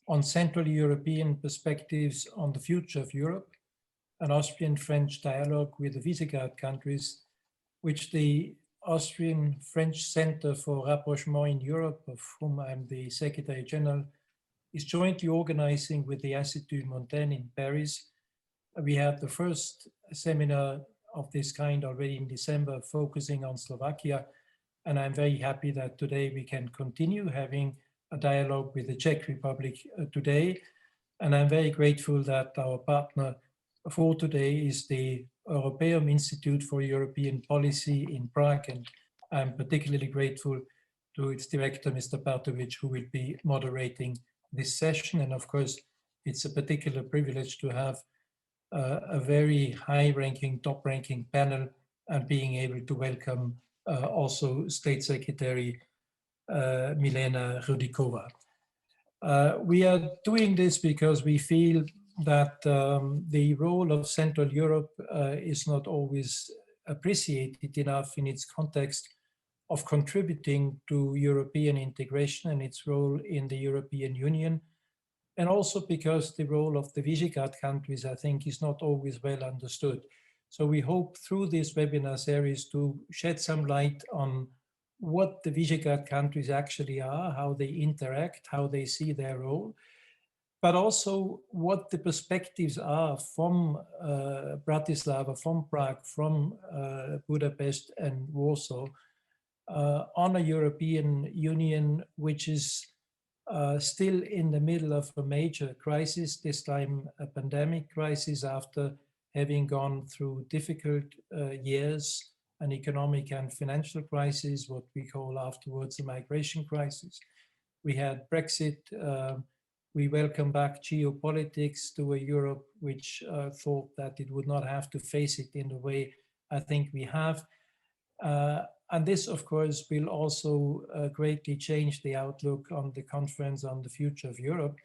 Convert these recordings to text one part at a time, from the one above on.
on Central European Perspectives on the Future of Europe, an Austrian-French dialogue with the Visegrad countries, which the Austrian-French Centre for Rapprochement in Europe, of whom I'm the Secretary General, is jointly organizing with the Institut Montaigne in Paris. We had the first seminar of this kind already in December, focusing on Slovakia, and I'm very happy that today we can continue having a dialogue with the Czech Republic today. And I'm very grateful that our partner for today is the EUROPEUM Institute for European Policy in Prague, and I'm particularly grateful to its director, Mr. Bartovic, who will be moderating this session. And of course, it's a particular privilege to have a very high-ranking, top-ranking panel, and being able to welcome also State Secretary Milena Hrudíková. We are doing this because we feel that the role of Central Europe is not always appreciated enough in its context of contributing to European integration and its role in the European Union. And also because the role of the Visegrad countries, I think, is not always well understood. So we hope through this webinar series to shed some light on what the Visegrad countries actually are, how they interact, how they see their role, but also what the perspectives are from Bratislava, from Prague, from Budapest and Warsaw on a European Union which is still in the middle of a major crisis, this time a pandemic crisis after having gone through difficult years, an economic and financial crisis, what we call afterwards a migration crisis. We had Brexit. We welcome back geopolitics to a Europe which thought that it would not have to face it in the way I think we have. And this, of course, will also greatly change the outlook on the conference on the future of Europe,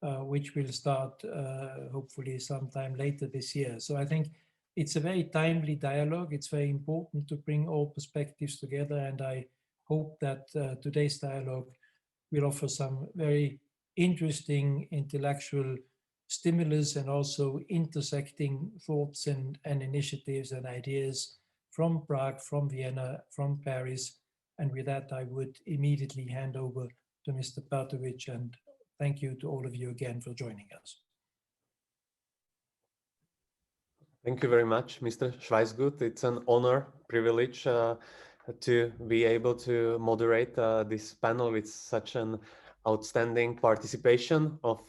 which will start hopefully sometime later this year. So I think it's a very timely dialogue. It's very important to bring all perspectives together, and I hope that today's dialogue will offer some very interesting intellectual stimulus and also intersecting thoughts and initiatives and ideas from Prague, from Vienna, from Paris. And with that, I would immediately hand over to Mr. Bartovic, and thank you to all of you again for joining us. Thank you very much, Mr. SCHWEISGUT. It's an honor, privilege to be able to moderate this panel with such an outstanding participation of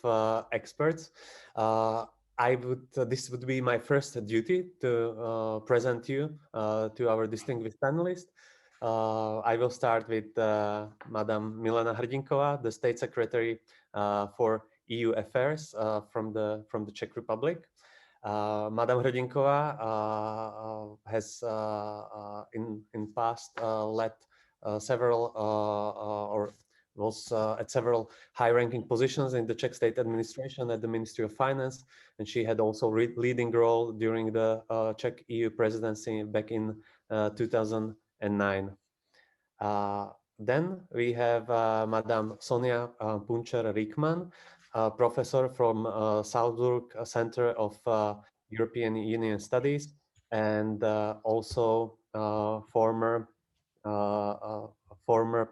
experts. This would be my first duty to present you to our distinguished panelists. I will start with Madam Milena Hrdinkova, the State Secretary for EU Affairs from the Czech Republic. Madam Hrdinkova has in past led several or was at several high-ranking positions in the Czech state administration at the Ministry of Finance, and she had also leading role during the Czech EU presidency back in 2009. Then we have Madam Sonja PUNTSCHER-RIEKMANN, professor from Salzburg Center of European Union Studies, and also former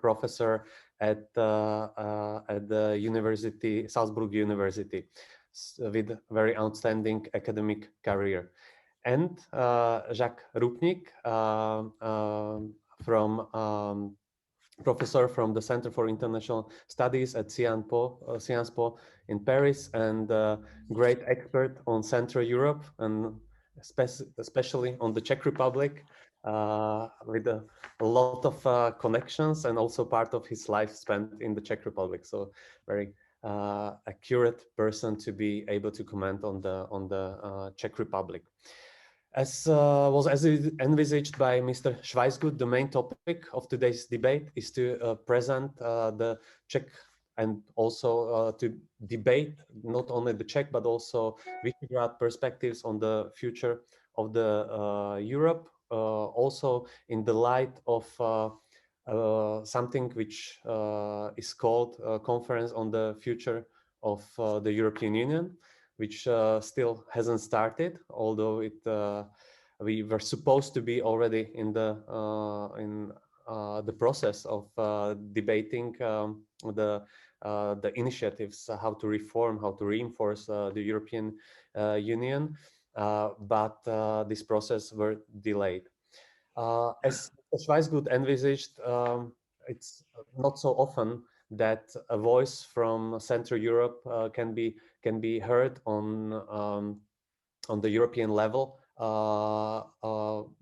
professor at the University, Salzburg University, with very outstanding academic career. And Jacques RUPNIK, from professor from the Center for International Studies at Sciences Po in Paris, and great expert on Central Europe and especially on the Czech Republic, with a lot of connections, and also part of his life spent in the Czech Republic. So very accurate person to be able to comment on the Czech Republic. As envisaged by Mr. SCHWEISGUT, the main topic of today's debate is to present the Czech and also to debate not only the Czech but also Visiograd perspectives on the future of the Europe, also in the light of something which is called Conference on the Future of the European Union, which still hasn't started, although we were supposed to be already in the process of debating the initiatives, how to reform, how to reinforce the European Union, but this process were delayed. As SCHWEISGUT envisaged, it's not so often that a voice from Central Europe can be heard on the European level,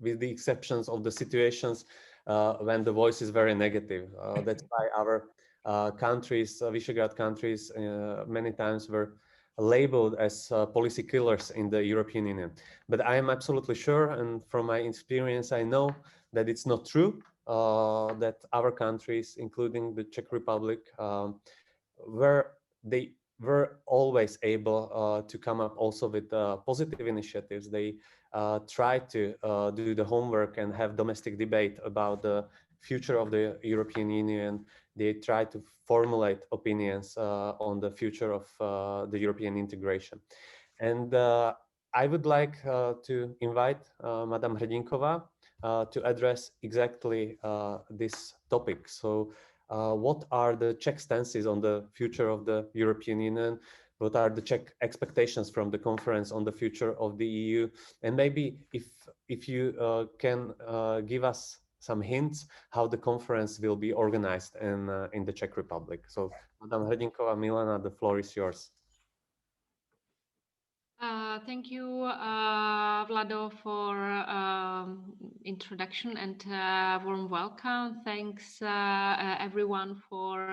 with the exceptions of the situations when the voice is very negative. That's why our countries, Visegrad countries, many times were labeled as policy killers in the European Union. But I am absolutely sure, and from my experience, I know that it's not true, that our countries, including the Czech Republic, they were always able to come up also with positive initiatives. They try to do the homework and have domestic debate about the future of the European Union. They try to formulate opinions on the future of the European integration. And I would like to invite Madame HRDINKOVA to address exactly this topic. So what are the Czech stances on the future of the European Union? What are the Czech expectations from the conference on the future of the EU? And maybe if you can give us some hints how the conference will be organized in the Czech Republic. So, Madame HRDINKOVA, Milena, the floor is yours. Thank you, Vlado, for introduction and warm welcome. Thanks, everyone, for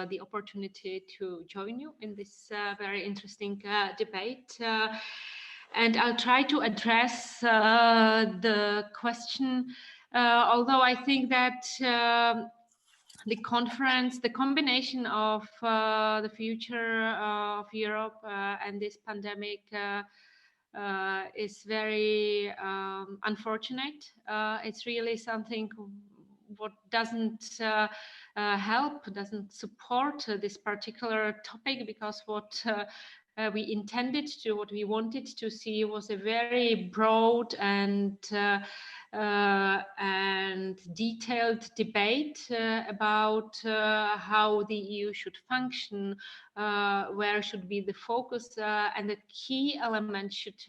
the opportunity to join you in this very interesting debate. And I'll try to address the question, although I think that the conference, the combination of the future of Europe and this pandemic is very unfortunate. It's really something what doesn't help, doesn't support this particular topic, because what we intended to, what we wanted to see was a very broad and detailed debate about how the EU should function, where should be the focus, and the key element should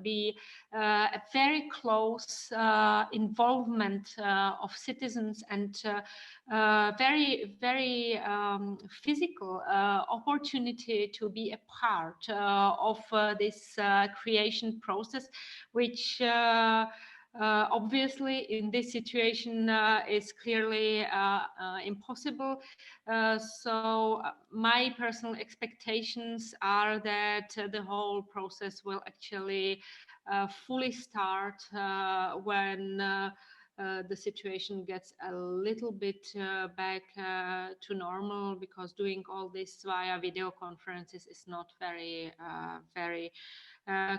be a very close involvement of citizens and very, very physical opportunity to be a part of this creation process, which obviously in this situation is clearly impossible. So my personal expectations are that the whole process will actually fully start when the situation gets a little bit back to normal, because doing all this via video conferences is not very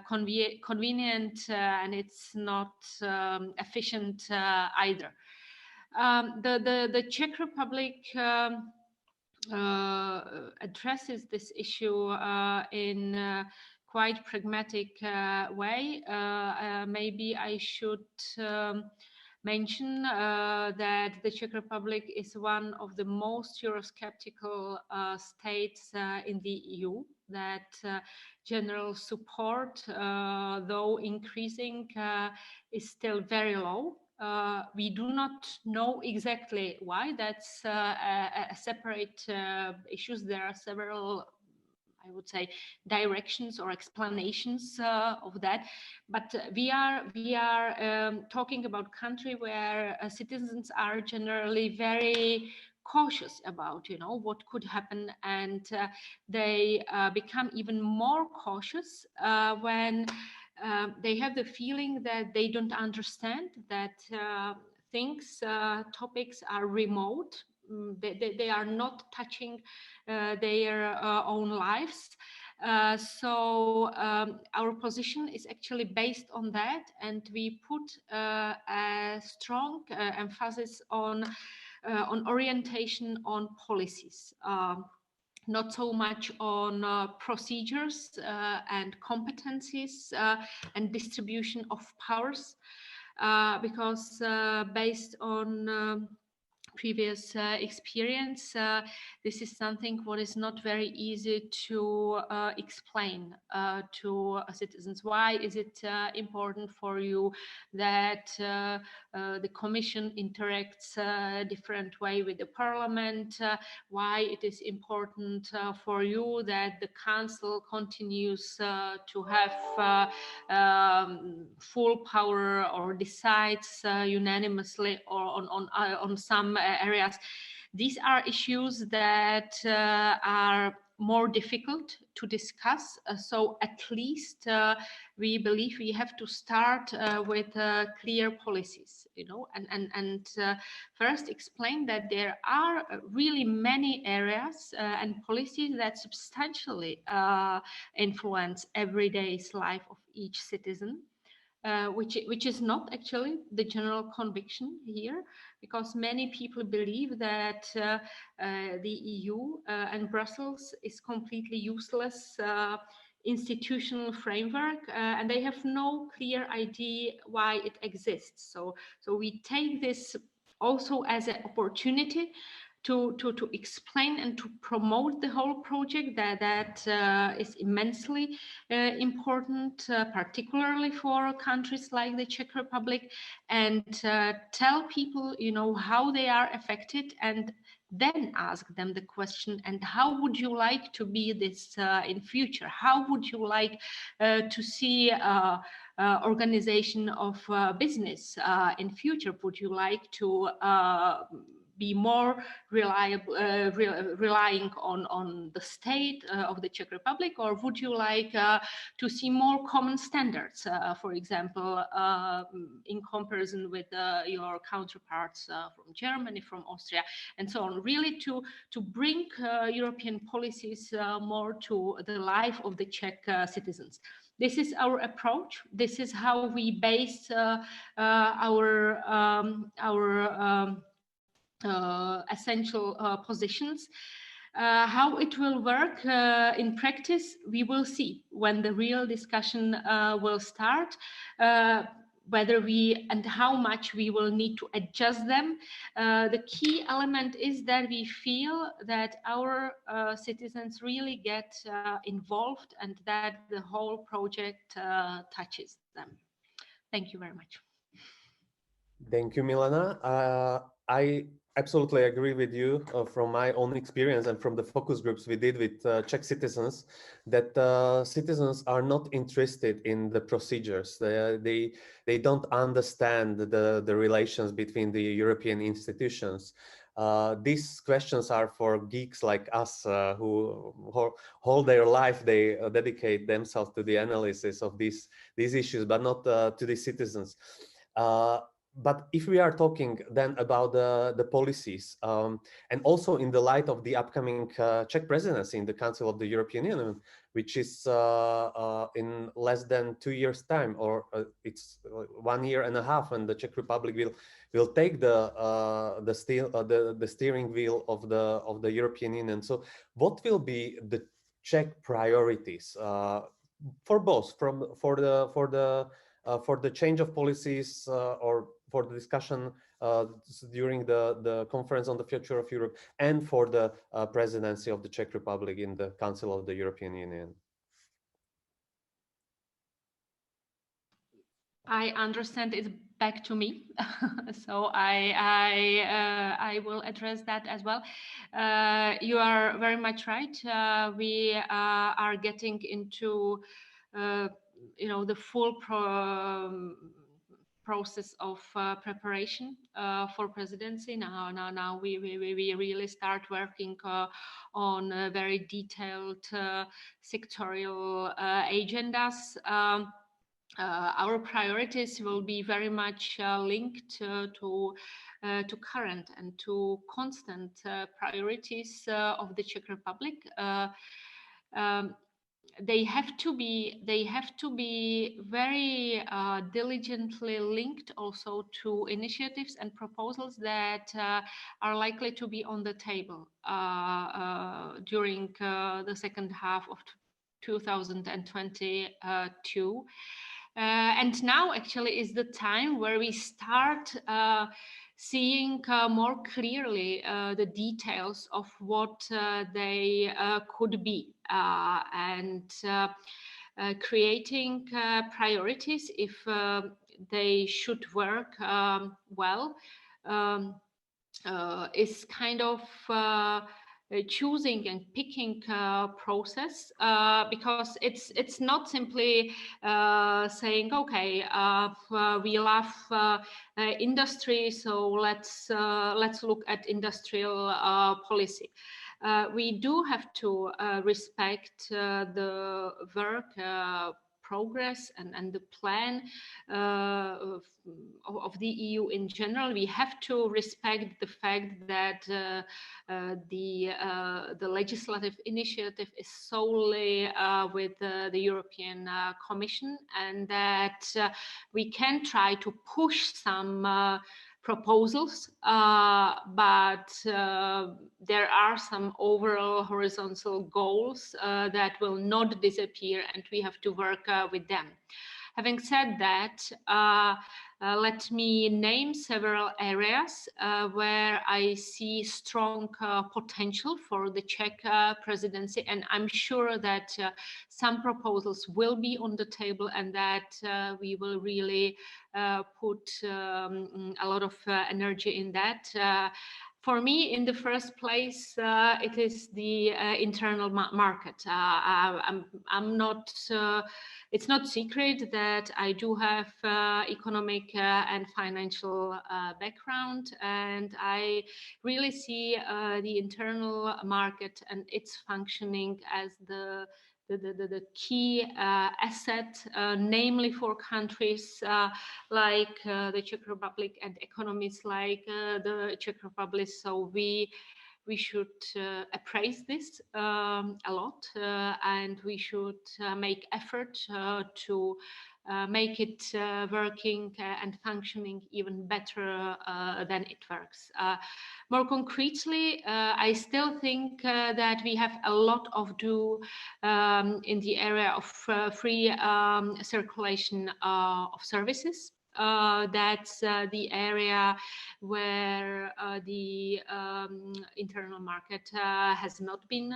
convenient, and it's not efficient either. The Czech Republic addresses this issue in a quite pragmatic way. Maybe I should mention that the Czech Republic is one of the most Eurosceptical states in the EU, that general support, though increasing, is still very low. We do not know exactly why. That's a separate issue. There are several, I would say, directions or explanations of that, but we are talking about a country where citizens are generally very cautious about, what could happen, and they become even more cautious when they have the feeling that they don't understand, that topics are remote. They are not touching their own lives. So our position is actually based on that, and we put a strong emphasis on orientation on policies. not so much on procedures and competencies and distribution of powers, because based on previous experience, this is something what is not very easy to explain to citizens. Why is it important for you that the Commission interacts different way with the Parliament? Why it is important for you that the Council continues to have full power or decides unanimously or on some areas. These are issues that are more difficult to discuss. So at least we believe we have to start with clear policies, you know, and first explain that there are really many areas and policies that substantially influence everyday's life of each citizen. Which is not actually the general conviction here, because many people believe that the EU and Brussels is completely useless institutional framework, and they have no clear idea why it exists. So we take this also as an opportunity to explain and to promote the whole project that is immensely important, particularly for countries like the Czech Republic, and tell people, you know, how they are affected, and then ask them the question, and how would you like to be this in future? How would you like to see organization of business in future? Would you like to be more reliable, relying on the state of the Czech Republic, or would you like to see more common standards, for example, in comparison with your counterparts from Germany, from Austria, and so on? Really to bring European policies more to the life of the Czech citizens. This is our approach. This is how we base our essential positions. How it will work in practice, we will see when the real discussion will start, whether we and how much we will need to adjust them. The key element is that we feel that our citizens really get involved and that the whole project touches them. Thank you very much. Thank you, Milena. I absolutely agree with you from my own experience and from the focus groups we did with Czech citizens, that citizens are not interested in the procedures. They don't understand the relations between the European institutions. These questions are for geeks like us who whole their life they dedicate themselves to the analysis of these issues, but not to the citizens. But if we are talking then about the policies, and also in the light of the upcoming Czech presidency in the Council of the European Union, which is in less than 2 years' time, or it's 1 year and a half, and the Czech Republic will take the steering wheel of the European Union. So, what will be the Czech priorities for both, for the change of policies or for the discussion during the conference on the future of Europe, and for the presidency of the Czech Republic in the Council of the European Union? I understand it's back to me, so I will address that as well. You are very much right. We are getting into the full process of preparation for presidency. Now we really start working on very detailed sectorial agendas. Our priorities will be very much linked to current and to constant priorities of the Czech Republic. they have to be very diligently linked also to initiatives and proposals that are likely to be on the table during the second half of 2022. And now actually is the time where we start seeing more clearly the details of what they could be, and creating priorities if they should work well, is kind of choosing and picking process, because it's not simply saying, okay, we love industry, so let's look at industrial policy. We do have to respect the work progress and the plan of the EU in general. We have to respect the fact that the legislative initiative is solely with the European Commission, and that we can try to push some proposals, but there are some overall horizontal goals that will not disappear, and we have to work with them. Having said that, let me name several areas where I see strong potential for the Czech presidency, and I'm sure that some proposals will be on the table, and that we will really put a lot of energy in that. For me, in the first place, it is the internal market. I'm not. It's not secret that I do have economic and financial background, and I really see the internal market and its functioning as the key asset, namely for countries like the Czech Republic and economies like the Czech Republic. So we should appraise this a lot, and we should make effort to make it working and functioning even better than it works. More concretely, I still think that we have a lot of do in the area of free circulation of services. That's the area where the internal market has not been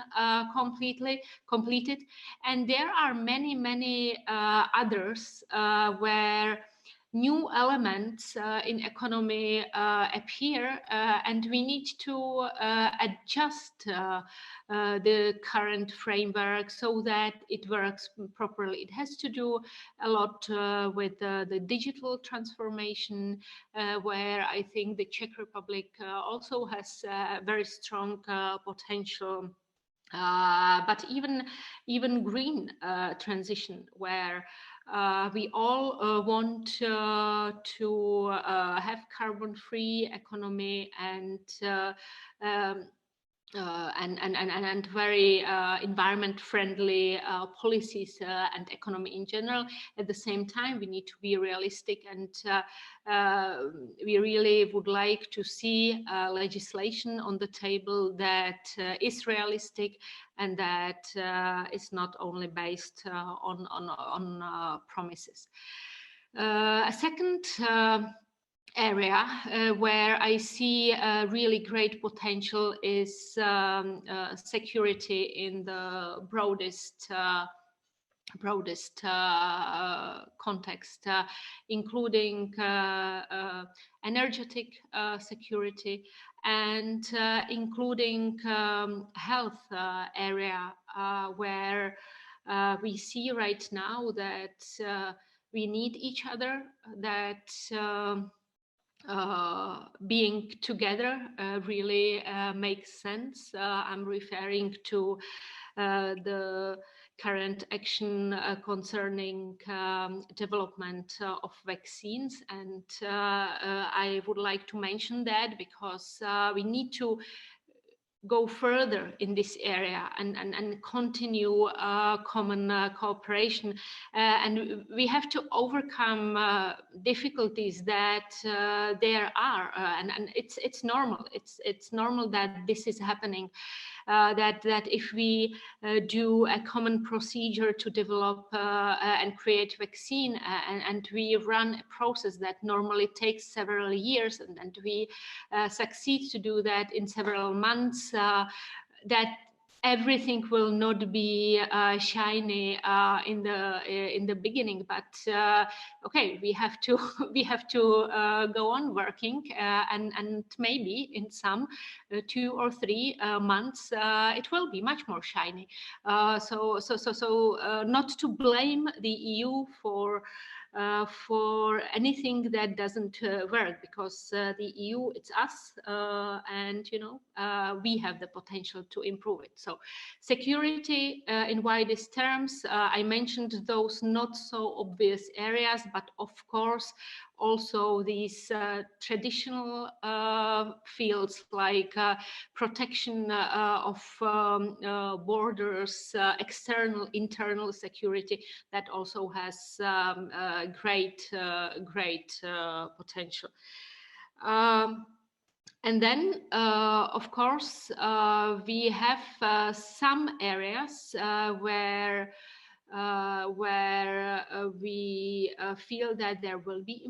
completely completed, and there are many others where new elements in economy appear, and we need to adjust the current framework so that it works properly. It has to do a lot with the digital transformation, where I think the Czech Republic also has very strong potential. But even green transition, where we all want to have carbon-free economy and very environment-friendly policies and economy in general. At the same time, we need to be realistic, and we really would like to see legislation on the table that is realistic and that is not only based on promises. A second area where I see really great potential is security in the broadest context, including energetic security and including health area, where we see right now that we need each other, that being together really makes sense. I'm referring to the current action concerning development of vaccines, and I would like to mention that because we need to go further in this area and continue common cooperation, and we have to overcome difficulties that there are, and it's normal. It's normal that this is happening. That if we do a common procedure to develop and create vaccine, and we run a process that normally takes several years, and we succeed to do that in several months, that everything will not be shiny in the beginning, but okay, we have to go on working, and maybe in some 2 or 3 months it will be much more shiny. So not to blame the EU for anything that doesn't work, because the EU, it's us, and we have the potential to improve it. So security in widest terms, I mentioned those not so obvious areas, but of course also these traditional fields like protection of borders, external, internal security, that also has great potential. And then, of course, we have some areas where we feel that there will be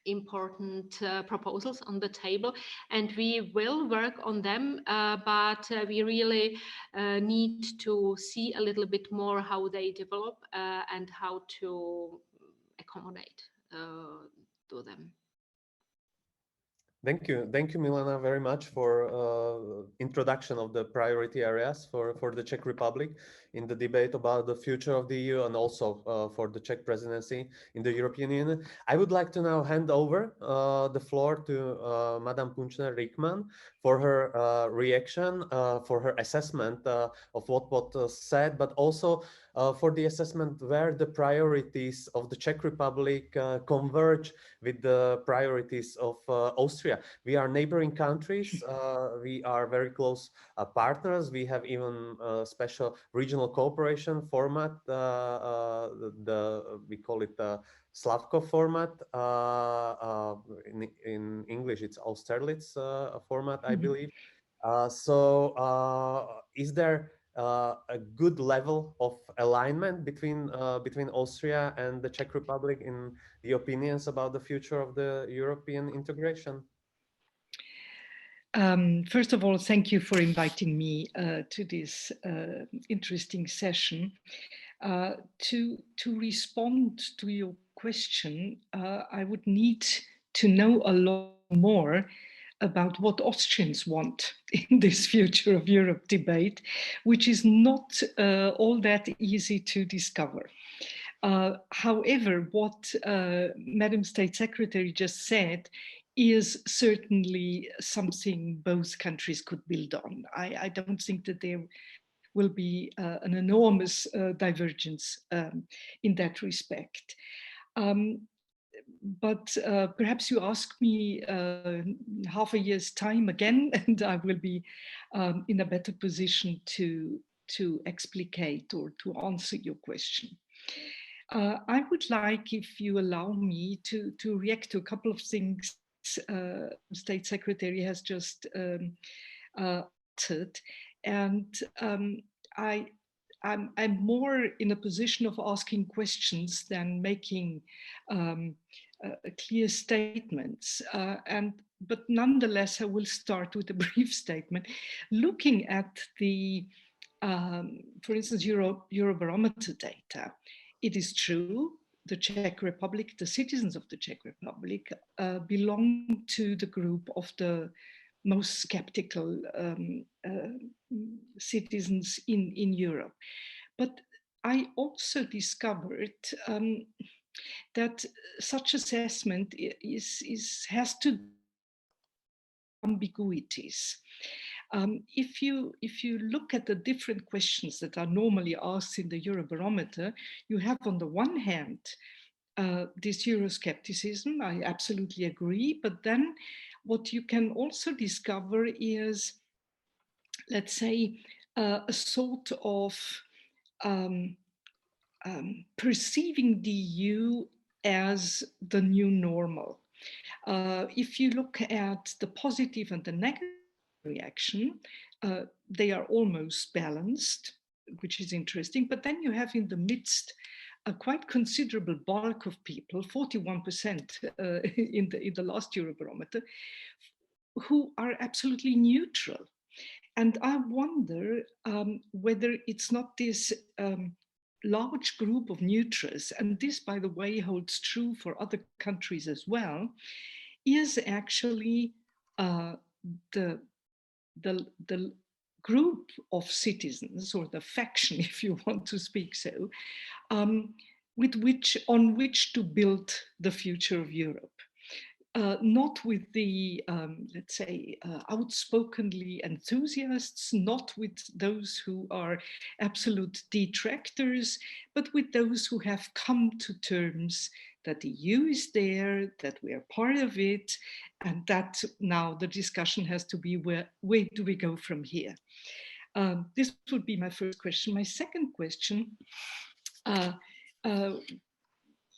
important proposals on the table, and we will work on them, but we really need to see a little bit more how they develop and how to accommodate to them. Thank you, Milena, very much for introduction of the priority areas for the Czech Republic in the debate about the future of the EU, and also for the Czech presidency in the European Union. I would like to now hand over the floor to Madame PUNTSCHER-RIEKMANN for her reaction, for her assessment of what was said, but also for the assessment where the priorities of the Czech Republic converge with the priorities of Austria. We are neighboring countries. We are very close partners. We have even a special regional cooperation format. We call it the Slavko format. In English, it's Austerlitz format, I believe. So is there a good level of alignment between Austria and the Czech Republic in the opinions about the future of the European integration? First of all, thank you for inviting me to this interesting session. To respond to your question, I would need to know a lot more about what Austrians want in this future of Europe debate, which is not all that easy to discover. However, what Madam State Secretary just said is certainly something both countries could build on. I don't think that there will be an enormous divergence in that respect. But perhaps you ask me half a year's time again, and I will be in a better position to explicate or to answer your question. I would like, if you allow me, to react to a couple of things State Secretary has just uttered, and I'm more in a position of asking questions than making clear statements. But nonetheless, I will start with a brief statement. Looking at the, for instance, Eurobarometer data, it is true the Czech Republic, the citizens of the Czech Republic belong to the group of the most skeptical citizens in Europe. But I also discovered that such assessment has to ambiguities. If you look at the different questions that are normally asked in the Eurobarometer, you have on the one hand this Euroscepticism. I absolutely agree. But then what you can also discover is, let's say, a sort of perceiving the EU as the new normal. If you look at the positive and the negative reaction, they are almost balanced, which is interesting. But then you have in the midst a quite considerable bulk of people, 41% in the last Eurobarometer, who are absolutely neutral. And I wonder whether it's not this large group of neutrals, and this, by the way, holds true for other countries as well, is actually the group of citizens, or the faction, if you want to speak so, on which to build the future of Europe. Not with the, let's say, outspokenly enthusiasts, not with those who are absolute detractors, but with those who have come to terms that the EU is there, that we are part of it, and that now the discussion has to be where do we go from here? This would be my first question. My second question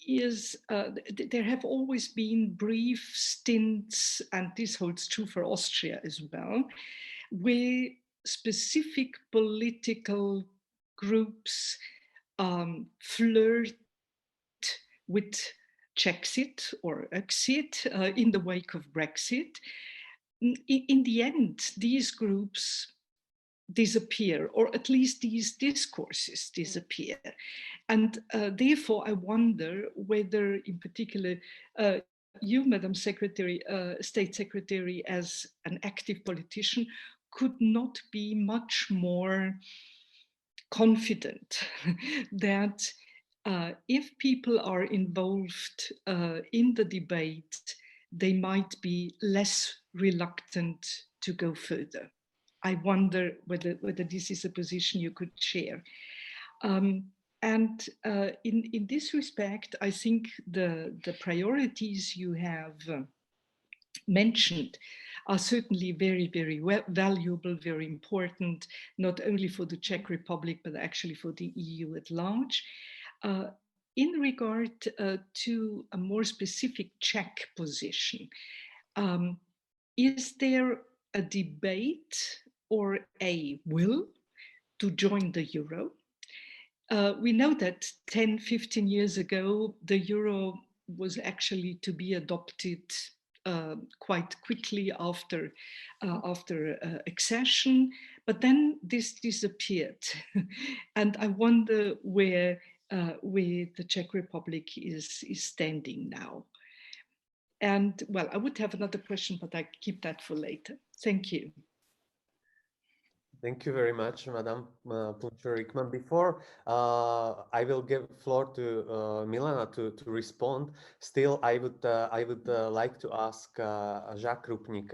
is there have always been brief stints, and this holds true for Austria as well, where specific political groups flirt with Czechit or exit in the wake of Brexit. In the end, these groups disappear, or at least these discourses disappear. And therefore, I wonder whether, in particular, you, Madam Secretary, State Secretary, as an active politician, could not be much more confident that if people are involved in the debate, they might be less reluctant to go further. I wonder whether this is a position you could share. And in this respect, I think the priorities you have mentioned are certainly very, very valuable, very important, not only for the Czech Republic, but actually for the EU at large. In regard to a more specific Czech position, is there a debate or a will to join the euro? We know that 10, 15 years ago, the euro was actually to be adopted quite quickly after accession, but then this disappeared. And I wonder where the Czech Republic is standing now. And well, I would have another question, but I keep that for later. Thank you. Thank you very much, Madam PUNTSCHER-RIEKMANN. Before I will give floor to Milena to respond, still I would like to ask Jacques RUPNIK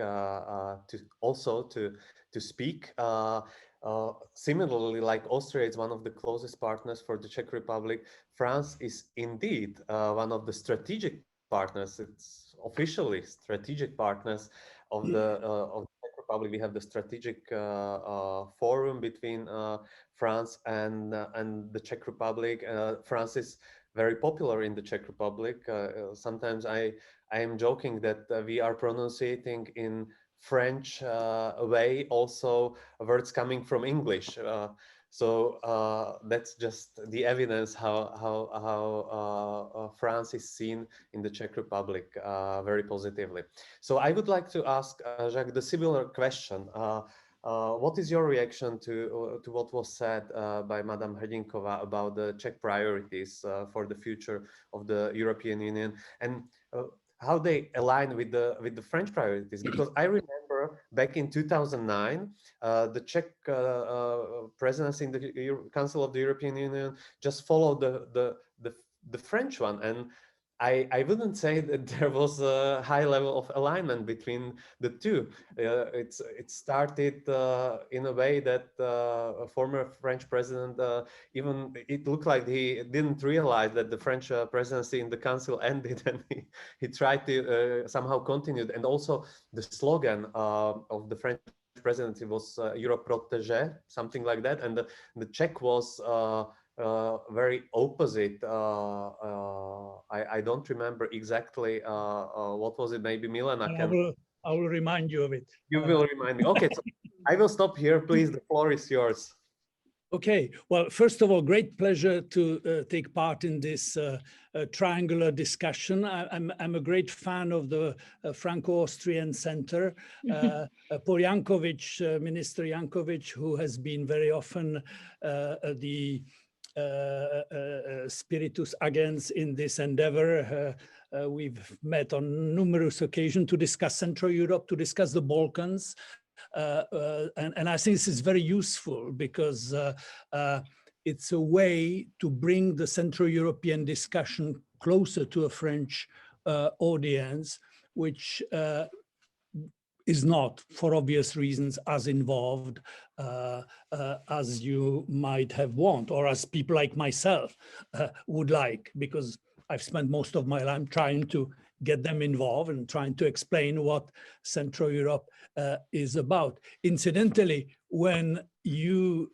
to speak. Similarly, like Austria is one of the closest partners for the Czech Republic, France is indeed one of the strategic partners. It's officially strategic partners of the Czech Republic. We have the strategic forum between France and the Czech Republic. France is very popular in the Czech Republic. Sometimes I am joking that we are pronouncing in French way also words coming from English. So that's just the evidence how France is seen in the Czech Republic very positively. So I would like to ask Jacques the similar question. What is your reaction to what was said by Madam HRDINKOVA about the Czech priorities for the future of the European Union, and how they align with the French priorities? Because I remember back in 2009, the Czech presidency in the Council of the European Union just followed the French one, and I wouldn't say that there was a high level of alignment between the two. It started in a way that a former French president, even it looked like he didn't realize that the French presidency in the council ended, and he tried to somehow continue. And also the slogan of the French presidency was Europe protégée, something like that. And the Czech was very opposite. I don't remember exactly what was it. Maybe Milena can. I will remind you of it. You will remind me. Okay, so I will stop here, please. The floor is yours. Okay, well, first of all, great pleasure to take part in this triangular discussion. I'm a great fan of the Franco-Austrian Centre. Paul Jankovic, Minister Jankovic, who has been very often the spiritus agens in this endeavor. We've met on numerous occasions to discuss Central Europe, to discuss the Balkans. And I think this is very useful because it's a way to bring the Central European discussion closer to a French audience, which is not, for obvious reasons, as involved as you might have want, or as people like myself would like, because I've spent most of my life trying to get them involved and trying to explain what Central Europe is about. Incidentally, when you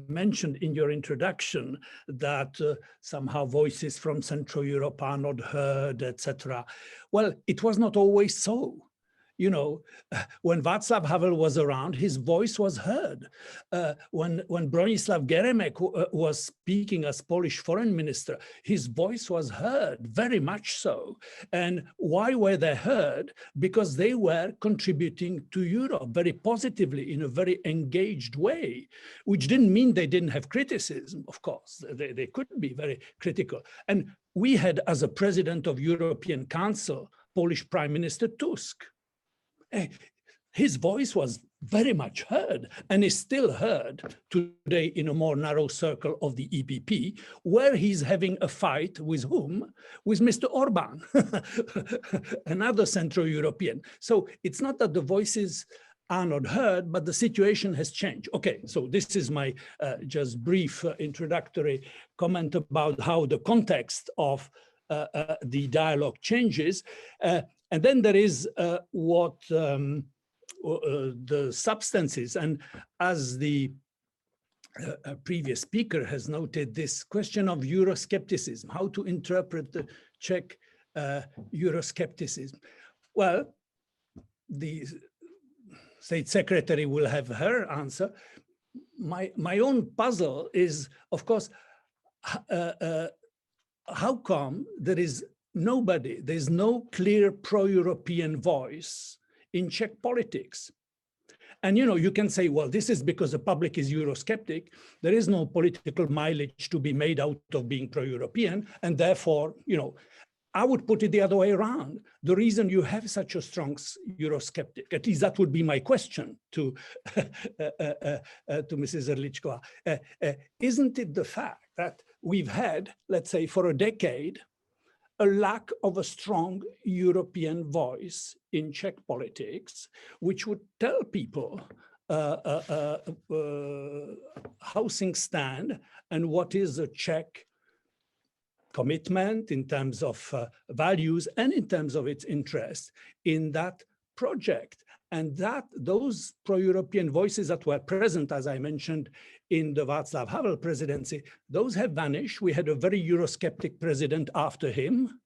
mentioned in your introduction that somehow voices from Central Europe are not heard, etc. Well, it was not always so. You know, when Václav Havel was around, his voice was heard. When Bronislaw Geremek was speaking as Polish foreign minister, his voice was heard, very much so. And why were they heard? Because they were contributing to Europe very positively in a very engaged way, which didn't mean they didn't have criticism, of course. They could be very critical. And we had, as a president of European Council, Polish Prime Minister Tusk. His voice was very much heard and is still heard today in a more narrow circle of the EPP, where he's having a fight with whom? With Mr. Orban, another Central European. So it's not that the voices are not heard, but the situation has changed. Okay, so this is my just brief introductory comment about how the context of the dialogue changes. And then there is what the substances, and as the previous speaker has noted, this question of Euroscepticism, how to interpret the Czech Euroscepticism. Well, the State Secretary will have her answer. My own puzzle is, of course, how come there is nobody, there's no clear pro-European voice in Czech politics? And, you know, you can say, well, this is because the public is Eurosceptic. There is no political mileage to be made out of being pro-European. And therefore, you know, I would put it the other way around. The reason you have such a strong Eurosceptic, at least that would be my question to Mrs. Erličková, isn't it the fact that we've had, let's say, for a decade, a lack of a strong European voice in Czech politics, which would tell people how things stand and what is a Czech commitment in terms of values and in terms of its interest in that project. And that those pro-European voices that were present, as I mentioned, in the Václav Havel presidency, those have vanished. We had a very Eurosceptic president after him.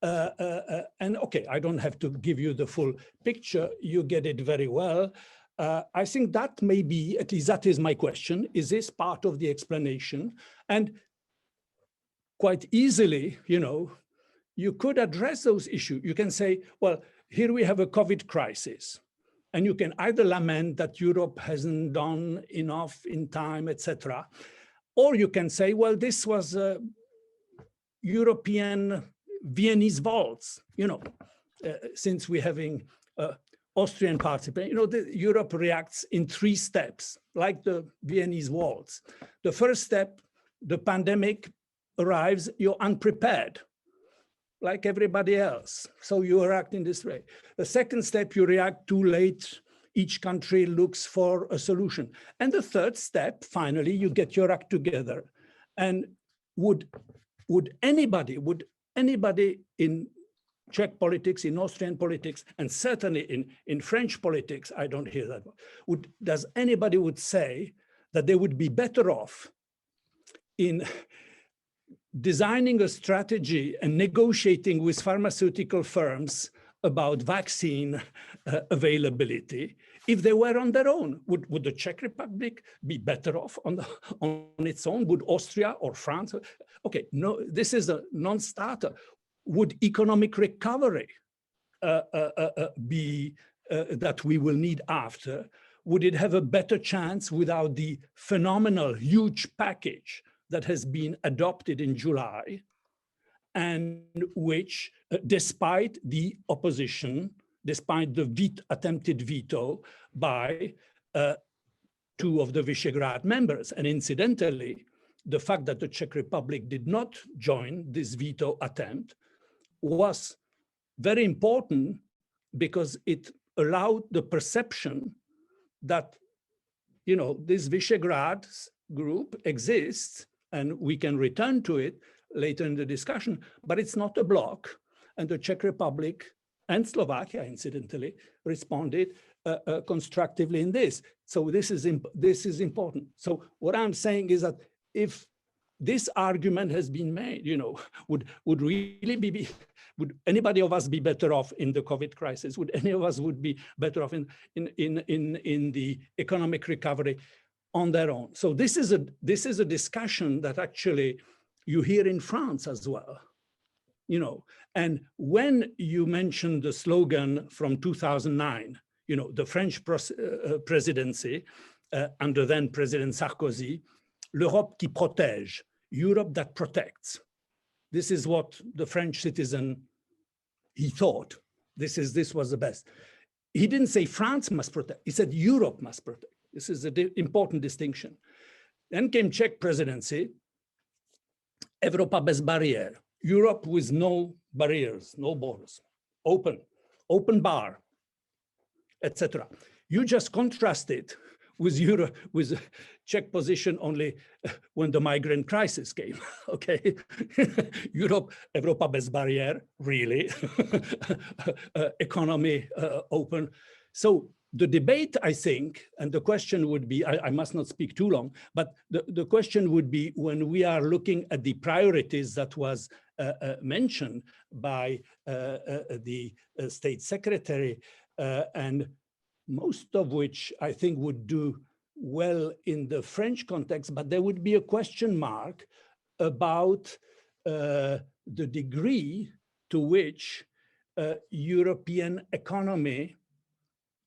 And okay, I don't have to give you the full picture. You get it very well. I think that may be, at least that is my question, is this part of the explanation? And quite easily, you know, you could address those issues. You can say, well, here we have a COVID crisis. And you can either lament that Europe hasn't done enough in time, etc. Or you can say, well, this was a European Viennese waltz, you know, since we're having Austrian participation, you know, Europe reacts in 3 steps, like the Viennese waltz. The first step, the pandemic arrives, you're unprepared, like everybody else. So you react in this way. The second step, you react too late. Each country looks for a solution. And the third step, finally, you get your act together. And would anybody in Czech politics, in Austrian politics, and certainly in French politics, I don't hear that, does anybody would say that they would be better off in designing a strategy and negotiating with pharmaceutical firms about vaccine availability if they were on their own? Would the Czech Republic be better off on its own? Would Austria or France? Okay, no, this is a non-starter. Would economic recovery be that we will need after? Would it have a better chance without the phenomenal huge package that has been adopted in July, and which, despite the opposition, despite the attempted veto by two of the Visegrad members, and incidentally, the fact that the Czech Republic did not join this veto attempt was very important because it allowed the perception that, you know, this Visegrad group exists and we can return to it later in the discussion, but it's not a bloc. And the Czech Republic and Slovakia, incidentally, responded constructively in this. So this is important. So what I'm saying is that if this argument has been made, you know, would anybody of us be better off in the COVID crisis? Would any of us would be better off in the economic recovery on their own? So this is a discussion that actually you hear in France as well, you know. And when you mention the slogan from 2009, you know, the French presidency under then President Sarkozy, l'Europe qui protège, Europe that protects. This is what the French citizen, he thought. This was the best. He didn't say France must protect. He said Europe must protect. This is an important distinction. Then came Czech presidency, Evropa bez bariér, Europe with no barriers, no borders, open bar, etc. You just contrast it with Europe, with Czech position only when the migrant crisis came, okay? Europe, Evropa bez bariér, really, economy open. So the debate, I think, and the question would be, I must not speak too long, but the question would be when we are looking at the priorities that was mentioned by the State Secretary, and most of which I think would do well in the French context, but there would be a question mark about the degree to which European economy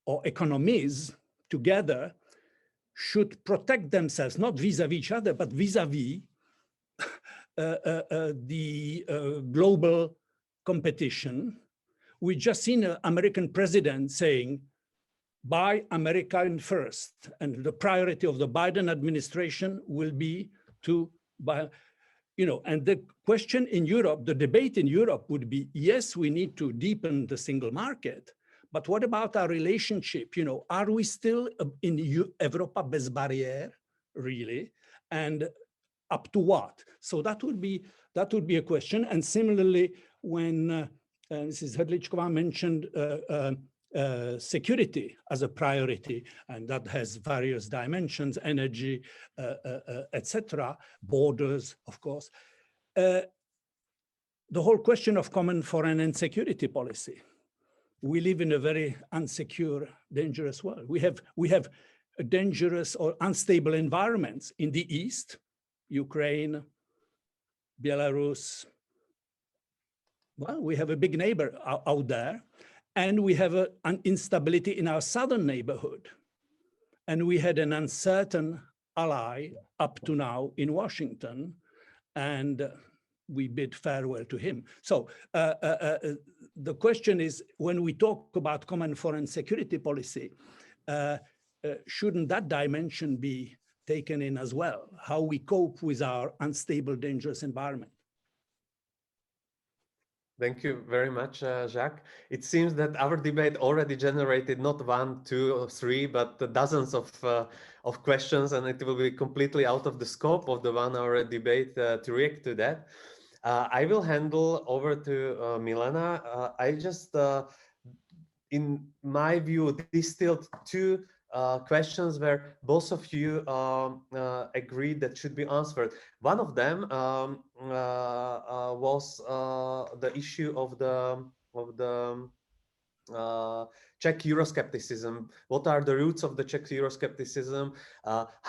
or economies together should protect themselves, not vis-a-vis each other, but vis-a-vis the global competition. We just seen an American president saying, buy American first. And the priority of the Biden administration will be to buy, you know, and the question in Europe, the debate in Europe would be, yes, we need to deepen the single market, but what about our relationship? You know, are we still in Europa bez bariér, really? And up to what? So that would be a question. And similarly, when Mrs. Hrdličková mentioned security as a priority, and that has various dimensions, energy, etc., borders, of course. The whole question of common foreign and security policy. We live in a very unsecure, dangerous world. We have dangerous or unstable environments in the East, Ukraine, Belarus. Well, we have a big neighbor out there. And we have an instability in our southern neighborhood. And we had an uncertain ally up to now in Washington, and we bid farewell to him. So the question is, when we talk about common foreign security policy, shouldn't that dimension be taken in as well, how we cope with our unstable, dangerous environment. Thank you very much, Jacques. It seems that our debate already generated not 1, 2, or 3, but dozens of questions, and it will be completely out of the scope of the 1-hour debate to react to that. I will handle over to Milena. I just, in my view, distilled 2 questions where both of you agreed that should be answered. One of them was the issue of the Czech Euroscepticism. What are the roots of the Czech Euroscepticism?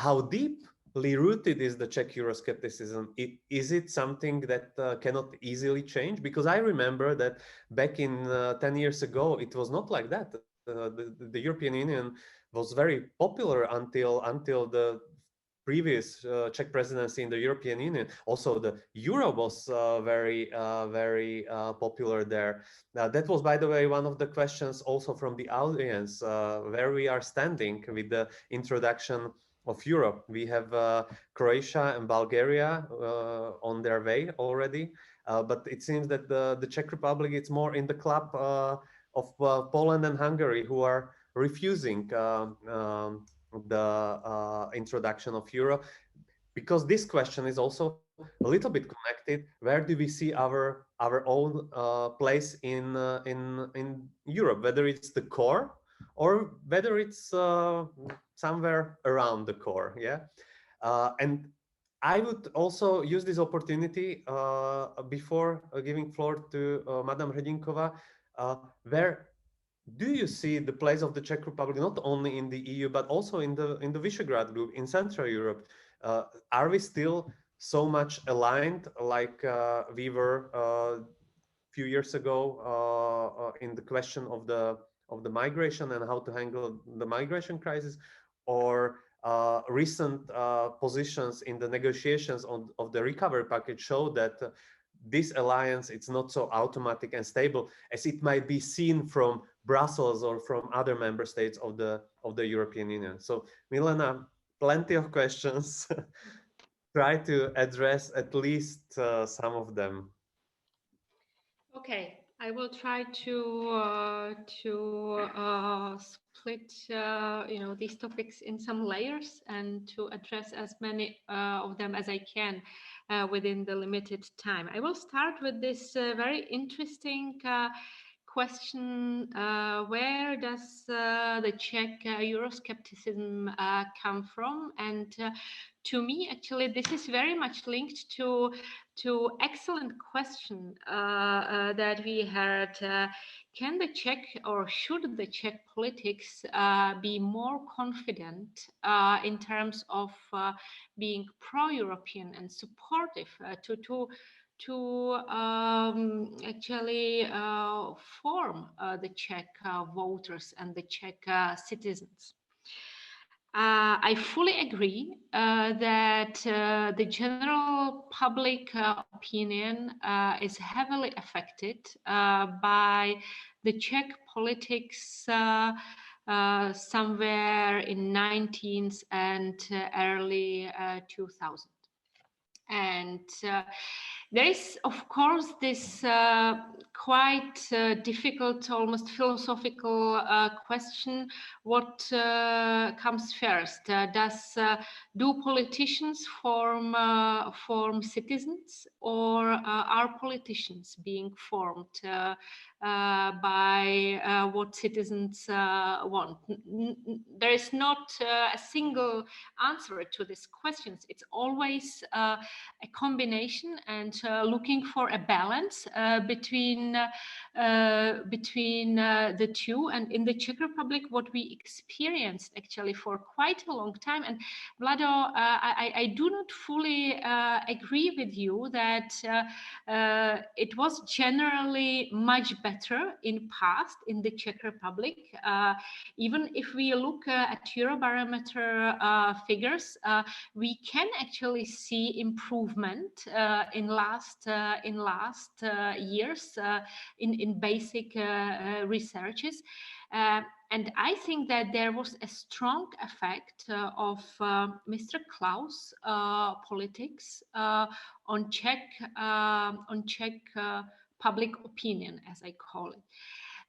How deeply rooted is the Czech Euroscepticism? Is it something that cannot easily change? Because I remember that back in 10 years ago, it was not like that. The European Union was very popular until the previous Czech presidency in the European Union. Also, the euro was very popular there. That was, by the way, one of the questions also from the audience, where we are standing with the introduction of Europe. We have Croatia and Bulgaria on their way already, but it seems that the Czech Republic is more in the club of Poland and Hungary, who are refusing the introduction of euro, because this question is also a little bit connected. Where do we see our own place in Europe? Whether it's the core or whether it's somewhere around the core, yeah. And I would also use this opportunity before giving floor to Madam HRDINKOVA. Where do you see the place of the Czech Republic, not only in the EU, but also in the Visegrad group, in Central Europe? Are we still so much aligned like we were a few years ago in the question of the migration and how to handle the migration crisis? Or recent positions in the negotiations of the recovery package show that this alliance, it's not so automatic and stable as it might be seen from Brussels or from other member states of the European Union. So Milena, plenty of questions. Try to address at least some of them. Okay, I will try to split these topics in some layers and to address as many of them as I can within the limited time. I will start with this very interesting question: where does the Czech Euroscepticism come from? And to me, actually, this is very much linked to excellent question that we heard. Can the Czech, or should the Czech politics be more confident in terms of being pro-European and supportive to actually form the Czech voters and the Czech citizens? I fully agree that the general public opinion is heavily affected by the Czech politics somewhere in 19th and early 2000s. And there is, of course, this quite difficult, almost philosophical question: what comes first? Do politicians form citizens, or are politicians being formed by what citizens want? There is not a single answer to these questions. It's always a combination and looking for a balance between the two. And in the Czech Republic, what we experienced actually for quite a long time, and Vlado, I do not fully agree with you that it was generally much better in past in the Czech Republic. Even if we look at Eurobarometer figures, we can actually see improvement in last years in basic researches. And I think that there was a strong effect of Mr. Klaus' politics on Czech public opinion, as I call it.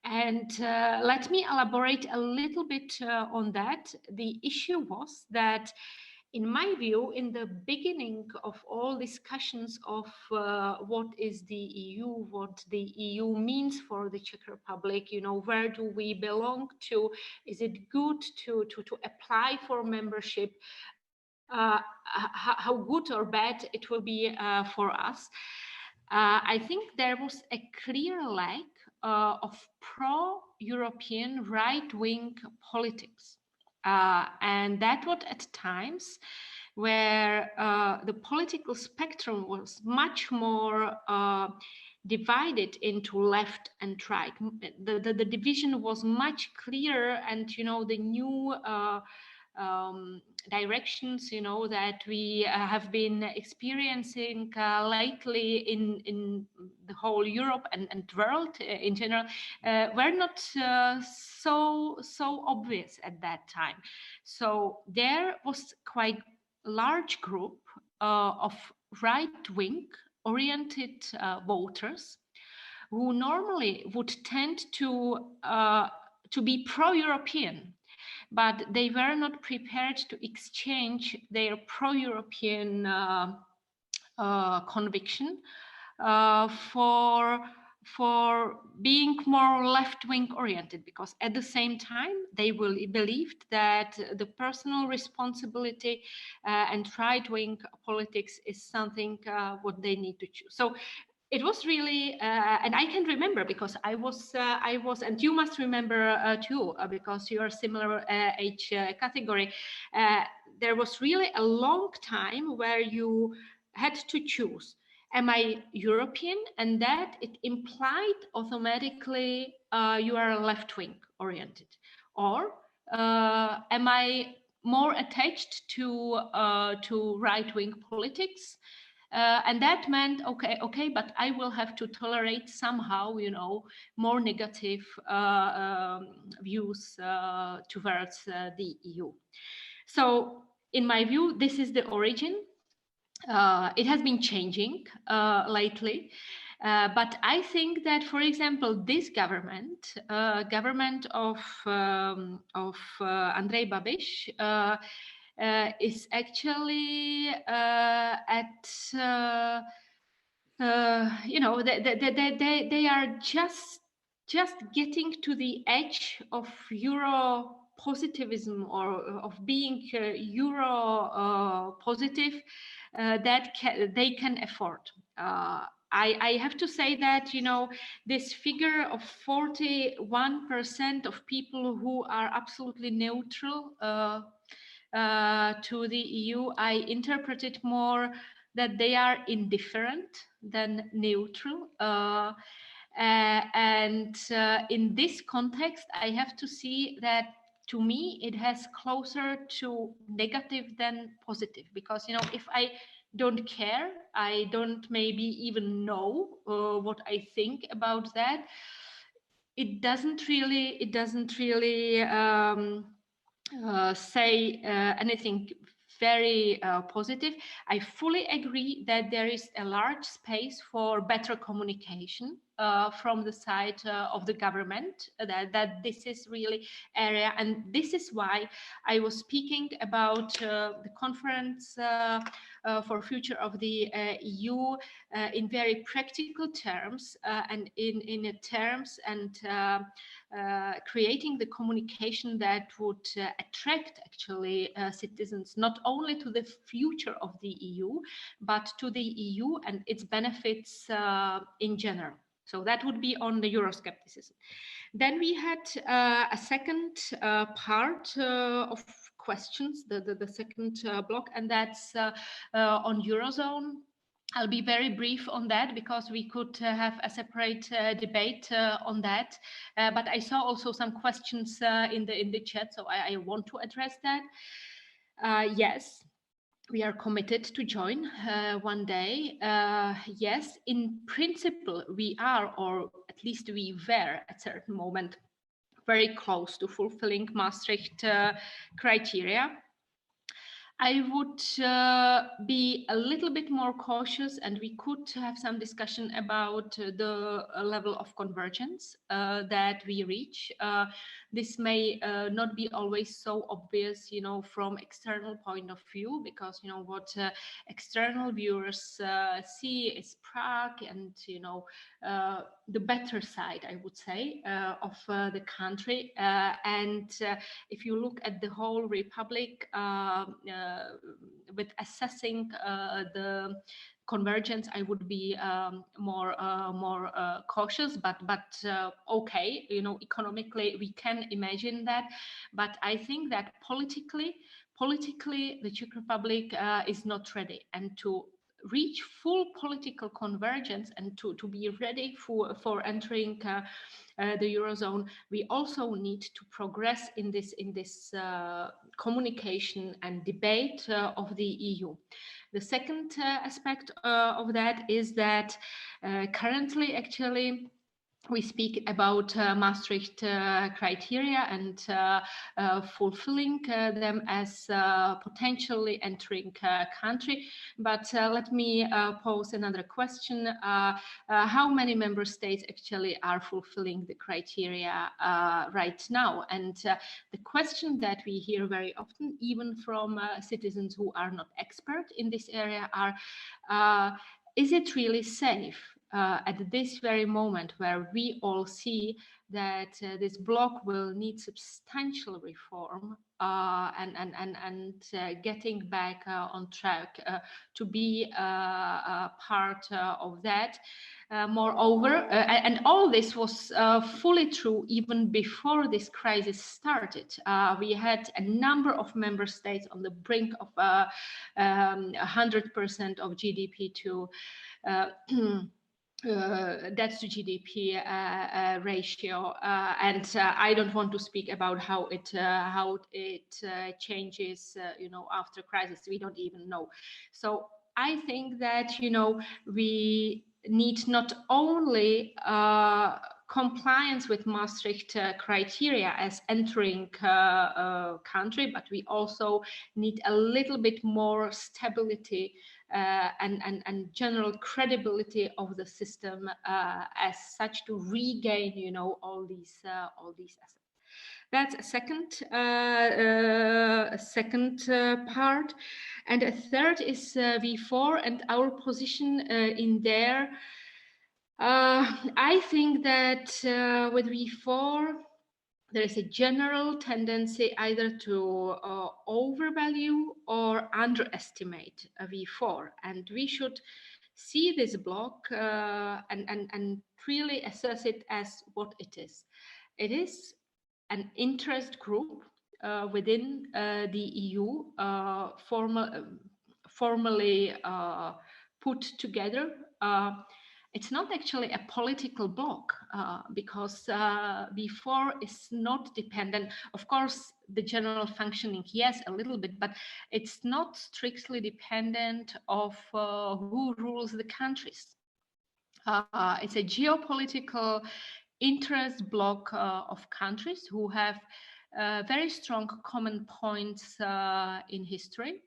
And let me elaborate a little bit on that. The issue was that, in my view, in the beginning of all discussions of what is the EU, what the EU means for the Czech Republic, you know, where do we belong to? Is it good to apply for membership? How good or bad it will be for us? I think there was a clear lack of pro-European right-wing politics. And that was at times where the political spectrum was much more divided into left and right. The division was much clearer, and, you know, the new directions, you know, that we have been experiencing lately in the whole Europe and world in general were not so obvious at that time. So there was quite a large group of right-wing oriented voters who normally would tend to be pro-European, but they were not prepared to exchange their pro-European conviction for being more left-wing oriented, because at the same time they believed that the personal responsibility and right-wing politics is something what they need to choose. So it was really, and I can remember, because I was, and you must remember too, because you are similar age category. There was really a long time where you had to choose: am I European? And that it implied automatically you are left-wing oriented, or am I more attached to right-wing politics? And that meant, okay, but I will have to tolerate somehow, you know, more negative views towards the EU. So, in my view, this is the origin. It has been changing lately. But I think that, for example, this government of Andrej Babiš, is actually you know, they are just getting to the edge of Euro positivism, or of being Euro positive that they can afford. I have to say that, you know, this figure of 41% of people who are absolutely neutral to the EU, I interpret it more that they are indifferent than neutral. And in this context, I have to see that, to me, it has closer to negative than positive, because, you know, if I don't care, I don't maybe even know what I think about that, it doesn't really say anything very positive. I fully agree that there is a large space for better communication from the side of the government, that this is really area, and this is why I was speaking about the conference for future of the EU in very practical terms, and in terms and creating the communication that would attract actually citizens not only to the future of the EU, but to the EU and its benefits in general. So that would be on the Euroscepticism. Then we had a second part of questions, the second block, and that's on Eurozone. I'll be very brief on that, because we could have a separate debate on that. But I saw also some questions in the chat, so I want to address that. Yes, we are committed to join one day. Yes, in principle, we are, or at least we were at a certain moment, very close to fulfilling Maastricht criteria. I would be a little bit more cautious, and we could have some discussion about the level of convergence that we reach. This may not be always so obvious, you know, from external point of view, because, you know, what external viewers see is Prague and, you know, the better side, I would say, of the country. And if you look at the whole republic, with assessing the convergence, I would be more cautious, but okay, you know, economically we can imagine that, but I think that politically the Czech Republic is not ready, and to reach full political convergence and to be ready for entering the Eurozone, we also need to progress in this communication and debate of the EU. The second aspect of that is that currently, actually, we speak about Maastricht criteria and fulfilling them as potentially entering country. But let me pose another question. How many member states actually are fulfilling the criteria right now? And the question that we hear very often, even from citizens who are not expert in this area, are, is it really safe? At this very moment where we all see that this bloc will need substantial reform and getting back on track to be a part of that. Moreover, and all this was fully true even before this crisis started. We had a number of member states on the brink of 100% of GDP to debt to GDP ratio, and I don't want to speak about how it changes, you know, after crisis. We don't even know. So I think that, you know, we need not only compliance with Maastricht criteria as entering country, but we also need a little bit more stability and general credibility of the system as such to regain, you know, all these assets. That's a second part, and a third is V4 and our position in there. I think that with V4 there is a general tendency either to overvalue or underestimate a V4, and we should see this bloc and really assess it as what it is. It is an interest group within the EU, formally put together. It's not actually a political bloc because V4 is not dependent. Of course, the general functioning, yes, a little bit, but it's not strictly dependent of who rules the countries. It's a geopolitical interest bloc of countries who have very strong common points in history,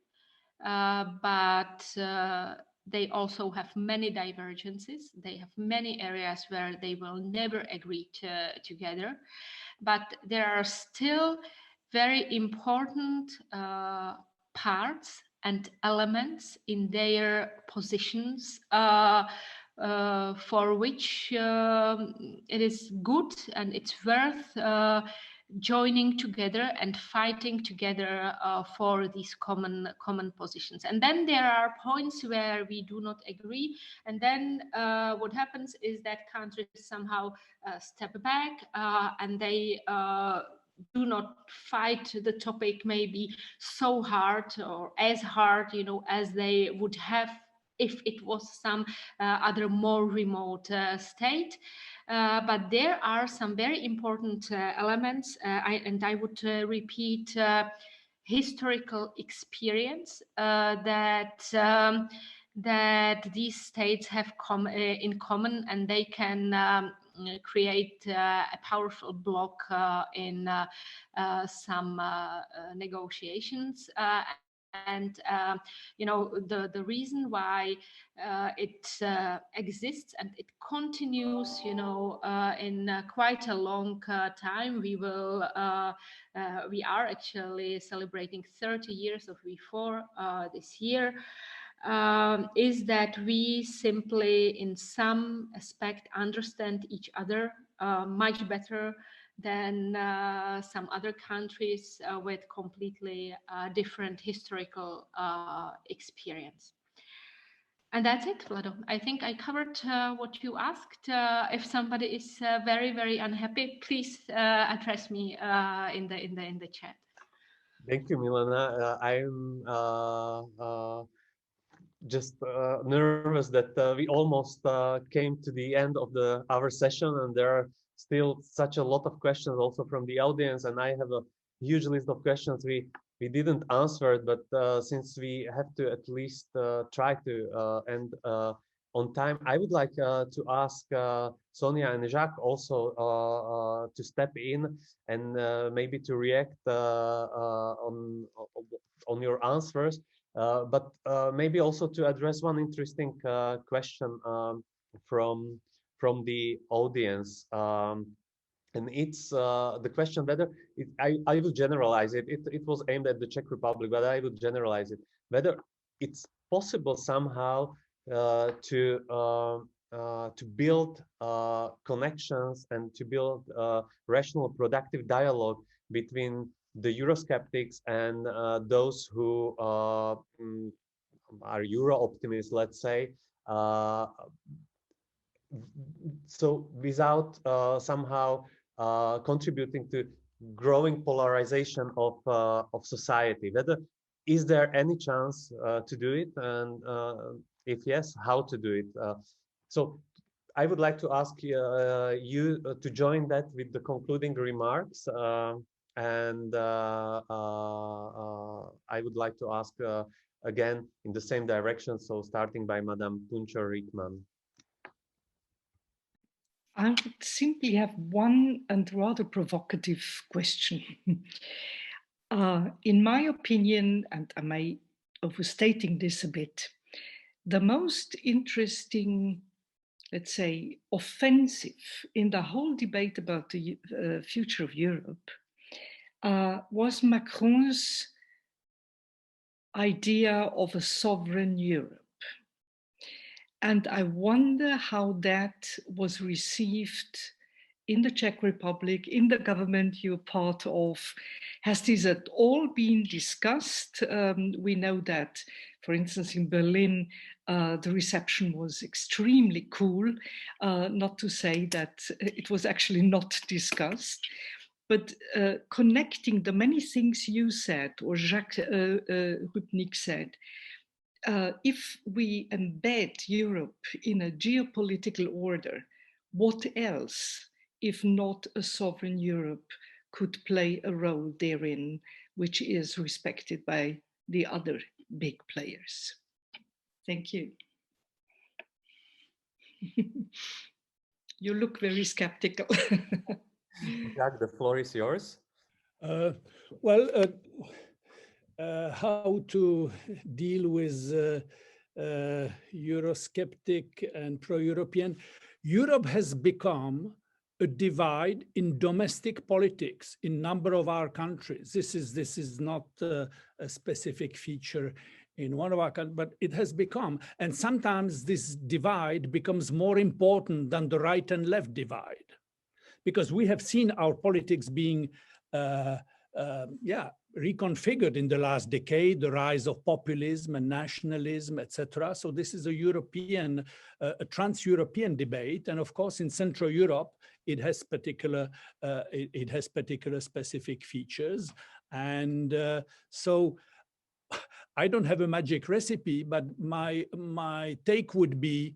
but they also have many divergences. They have many areas where they will never agree together, but there are still very important parts and elements in their positions for which it is good and it's worth joining together and fighting together for these common positions. And then there are points where we do not agree, and then what happens is that countries somehow step back and they do not fight the topic maybe so hard or as hard, you know, as they would have if it was some other more remote state. But there are some very important elements, and I would repeat historical experience that these states have in common, and they can create a powerful bloc in some negotiations. And the reason why it exists and it continues, in quite a long time. We are actually celebrating 30 years of V4 this year. Is that we simply, in some aspect, understand each other much better than some other countries with completely different historical experience. And that's it, Vlado. I think I covered what you asked. If somebody is very, very unhappy, please address me in the chat. Thank you, Milena. I'm just nervous that we almost came to the end of our session, and there are still such a lot of questions also from the audience, and I have a huge list of questions we didn't answer, but since we have to at least try to end on time, I would like to ask Sonja and Jacques also to step in and maybe to react on your answers. But maybe also to address one interesting question from the audience, and it's the question whether I will generalize it. It was aimed at the Czech Republic, but I would generalize it, whether it's possible somehow to build connections and to build rational, productive dialogue between the Eurosceptics and those who are Euro-optimists, let's say. So without somehow contributing to growing polarization of society, whether is there any chance to do it, and if yes, how to do it? So I would like to ask you to join that with the concluding remarks. And I would like to ask again in the same direction, so starting by Madame PUNTSCHER-RIEKMANN. I would simply have one and rather provocative question. In my opinion, and am I overstating this a bit, the most interesting, let's say, offensive in the whole debate about the future of Europe was Macron's idea of a sovereign Europe. And I wonder how that was received in the Czech Republic, in the government you're part of. Has this at all been discussed? We know that, for instance, in Berlin, the reception was extremely cool, not to say that it was actually not discussed. But connecting the many things you said, or Jacques RUPNIK said, if we embed Europe in a geopolitical order, what else, if not a sovereign Europe, could play a role therein, which is respected by the other big players? Thank you. You look very skeptical. Jacques, the floor is yours. How to deal with Eurosceptic and pro-European? Europe has become a divide in domestic politics in number of our countries. This is not a specific feature in one of our countries, but it has become, and sometimes this divide becomes more important than the right and left divide, because we have seen our politics being reconfigured in the last decade, the rise of populism and nationalism, etc. So this is a European, a trans-European debate, and of course in Central Europe it has particular specific features, and so I don't have a magic recipe, but my take would be,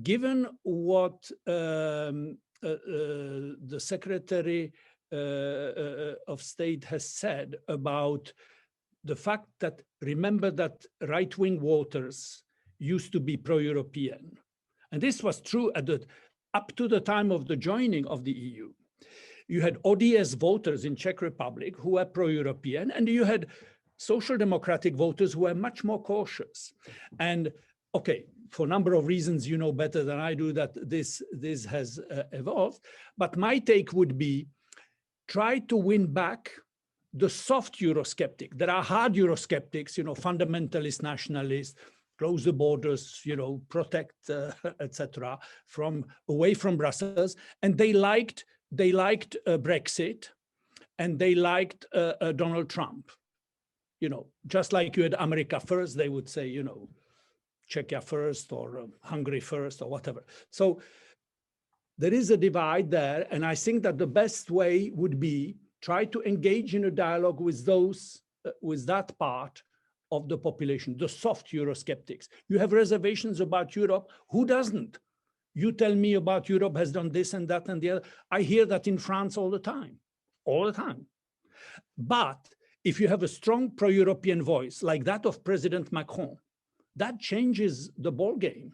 given what the Secretary of State has said about the fact that, remember that right-wing voters used to be pro-European. And this was true at the up to the time of the joining of the EU, you had ODS voters in Czech Republic who were pro-European, and you had social democratic voters who were much more cautious. And okay, for a number of reasons, you know better than I do that this has evolved. But my take would be, try to win back the soft Eurosceptic. There are hard Eurosceptics, you know, fundamentalist nationalists, close the borders, you know, protect, etc., away from Brussels, and they liked Brexit, and they liked Donald Trump. You know, just like you had America first, they would say, you know, Czechia first, or Hungary first, or whatever. So there is a divide there, and I think that the best way would be try to engage in a dialogue with those, with that part of the population, the soft Eurosceptics. You have reservations about Europe. Who doesn't? You tell me about Europe has done this and that and the other. I hear that in France all the time, all the time. But if you have a strong pro-European voice like that of President Macron, that changes the ball game.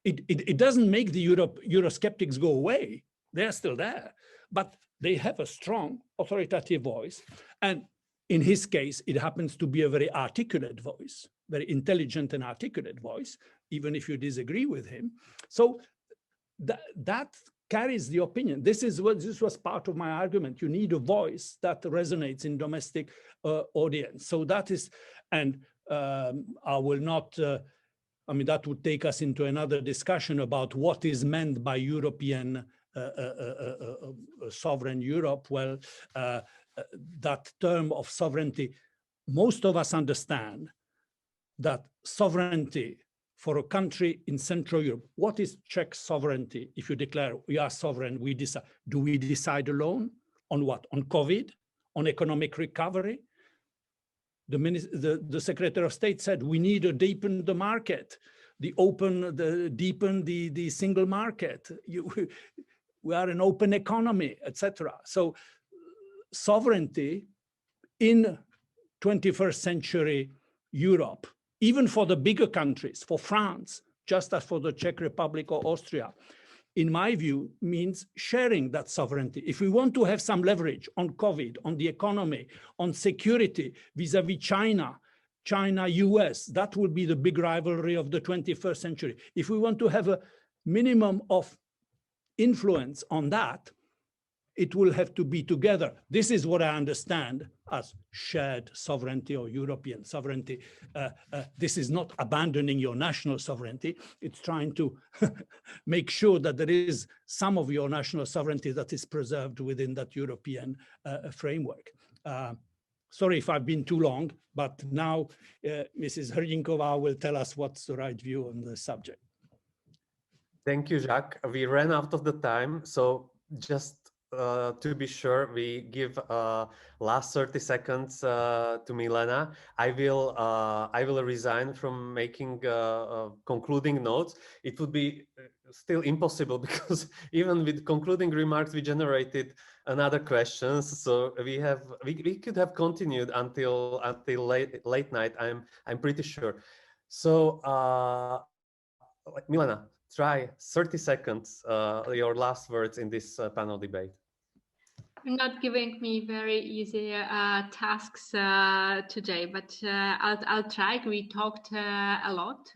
It doesn't make the Eurosceptics go away. They're still there, but they have a strong authoritative voice. And in his case, it happens to be a very articulate voice, very intelligent and articulate voice, even if you disagree with him. So that carries the opinion. This was part of my argument. You need a voice that resonates in domestic audience. So that is, and I will not, I mean, that would take us into another discussion about what is meant by European sovereign Europe. Well, that term of sovereignty, most of us understand that sovereignty for a country in Central Europe. What is Czech sovereignty? If you declare we are sovereign, we decide. Do we decide alone? On what? On COVID? On economic recovery? The Secretary of State said we need to deepen the market, deepen the single market. We are an open economy, etc. So sovereignty in 21st century Europe, even for the bigger countries, for France, just as for the Czech Republic or Austria, in my view, means sharing that sovereignty. If we want to have some leverage on COVID, on the economy, on security vis-a-vis China, US, that will be the big rivalry of the 21st century. If we want to have a minimum of influence on that, it will have to be together. This is what I understand as shared sovereignty or European sovereignty. This is not abandoning your national sovereignty. It's trying to make sure that there is some of your national sovereignty that is preserved within that European framework. Sorry if I've been too long, but now Mrs. HRDINKOVA will tell us what's the right view on the subject. Thank you, Jacques. We ran out of the time, so just to be sure, we give last 30 seconds to Milena. I will resign from making concluding notes. It would be still impossible because even with concluding remarks, we generated another questions. So we could have continued until late night. I'm pretty sure. So Milena, try 30 seconds, your last words in this panel debate. You're not giving me very easy tasks today, but I'll try. We talked a lot.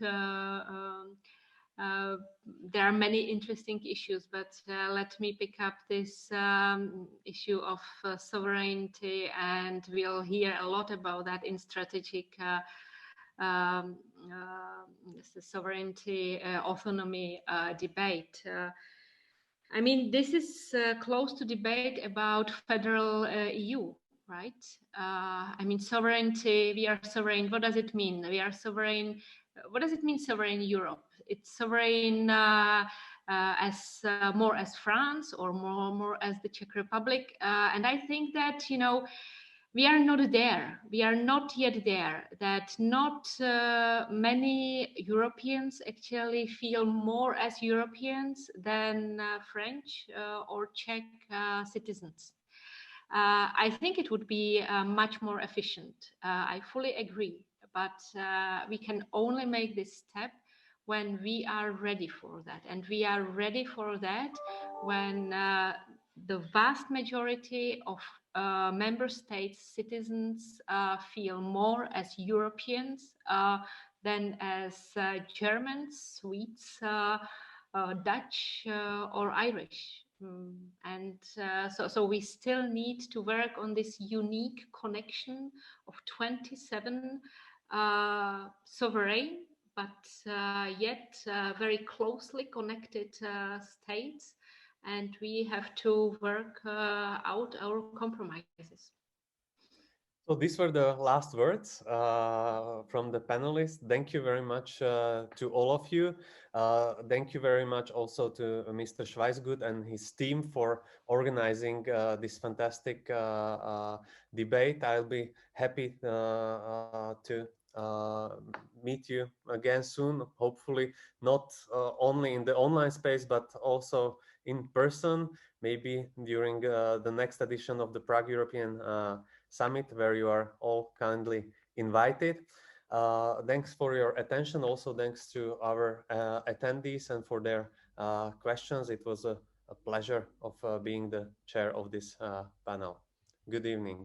There are many interesting issues, but let me pick up this issue of sovereignty, and we'll hear a lot about that in strategic sovereignty autonomy debate. I mean, this is close to debate about federal EU, right? I mean, sovereignty, we are sovereign. What does it mean? We are sovereign. What does it mean, sovereign Europe? It's sovereign as more as France or more as the Czech Republic. And I think that, you know, we are not there. We are not yet there. That not many Europeans actually feel more as Europeans than French or Czech citizens. I think it would be much more efficient. I fully agree, but we can only make this step when we are ready for that. And we are ready for that when the vast majority of member states' citizens feel more as Europeans than as Germans, Swedes, Dutch, or Irish. So we still need to work on this unique connection of 27 sovereign, but yet very closely connected states, and we have to work out our compromises. So these were the last words from the panelists. Thank you very much to all of you. Thank you very much also to Mr. SCHWEISGUT and his team for organizing this fantastic debate. I'll be happy to meet you again soon, hopefully not only in the online space, but also in person, maybe during the next edition of the Prague European Summit, where you are all kindly invited. Thanks for your attention. Also, thanks to our attendees and for their questions. It was a pleasure of being the chair of this panel. Good evening.